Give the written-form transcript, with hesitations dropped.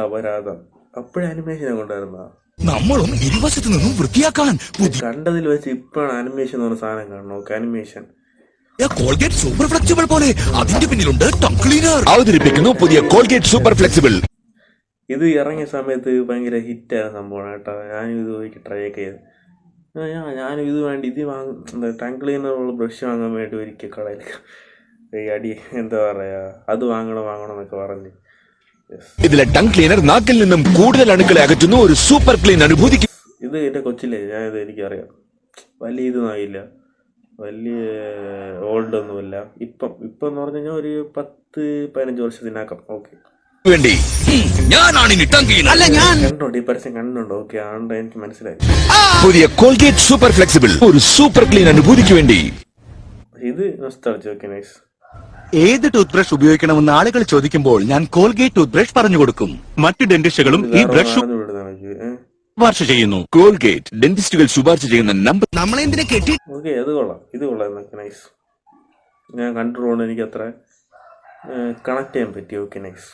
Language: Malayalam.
അപരാധം അപ്പോഴേ അനിമേഷനെ കൊണ്ടുവരുന്ന നമ്മളും ഇരുവശത്തു നിന്നും വൃത്തിയാക്കാൻ കണ്ടതിൽ വെച്ച് ഇപ്പോഴാണ് അനിമേഷൻ എന്ന് പറഞ്ഞ സാധനം കാണണം. നോക്ക് അനിമേഷൻ കോൾഗേറ്റ് സൂപ്പർ ഫ്ലെക്സിബിൾ പോലെ അതിന്റെ പിന്നിലുണ്ട് ടങ് ക്ലീനർ അവതരിപ്പിക്കുന്നു പുതിയ കോൾഗേറ്റ് സൂപ്പർ ഫ്ലെക്സിബിൾ. ഇത് ഇറങ്ങിയ സമയത്ത് ഭയങ്കര ഹിറ്റായ സംഭവമാണ് കേട്ടോ. ഞാനും ഇത് പോയി ട്രൈ ഒക്കെ ചെയ്ത് ഞാനും ഇത് വേണ്ടി ഇത് എന്താ ടങ് ക്ലീനറുള്ള ബ്രഷ് വാങ്ങാൻ വേണ്ടി ഒരിക്കൽ കടയിൽ അടി എന്താ പറയാ അത് വാങ്ങണം എന്നൊക്കെ പറഞ്ഞ് ഇതിലെ ടങ് ക്ലീനർ നാക്കിൽ നിന്നും കൂടുതൽ അണുക്കളെ അകറ്റുന്ന ഒരു സൂപ്പർ ക്ലീൻ അനുഭൂതിക്ക്. ഇത് എൻ്റെ കൊച്ചിലേ ഞാനിത് എനിക്കറിയാം. വലിയ ഇതൊന്നുമായില്ല, വലിയ ഓൾഡ് ഒന്നുമില്ല. ഇപ്പം എന്ന് പറഞ്ഞു കഴിഞ്ഞാൽ ഒരു 10-15 വർഷത്തിനകം ഓക്കെ വേണ്ടി ഞാനാണ് ഇനി ടങ് ക്ലീനർ. അല്ല ഞാൻ കണ്ടോണ്ട് ഈ പരസ്യം കണ്ടുണ്ടോ? ഓക്കെ ആണ്ട് എനിക്ക് മനസ്സിലായി. പുതിയ കോൾഗേറ്റ് സൂപ്പർ ഫ്ലെക്സിബിൾ ഒരു സൂപ്പർ ക്ലീൻ അനുഭൂതിക്ക് വേണ്ടി. ഇത് നൊസ്റ്റാൾജിയ. Okay nice. ഏത് ടൂത്ത് ബ്രഷ് ഉപയോഗിക്കണമെന്ന് ആളുകൾ ചോദിക്കുമ്പോൾ ഞാൻ കോൾഗേറ്റ് ടൂത്ത് ബ്രഷ് പറഞ്ഞു കൊടുക്കും. മറ്റു ഡെന്റിസ്റ്റുകളും ഈ ബ്രഷ് ശുപാർശ ചെയ്യുന്നു. കോൾഗേറ്റ് ഡെന്റിസ്റ്റുകൾ ശുപാർശ ചെയ്യുന്ന നമ്പർ. നമ്മളെന്തിനെ കെട്ടി. ഓക്കെ ഇത് കൊള്ളാം നൈസ്. ഞാൻ കണ്ടിട്ടുള്ളൂ, എനിക്ക് അത്ര കണക്ട് ചെയ്യാൻ പറ്റി. Okay nice.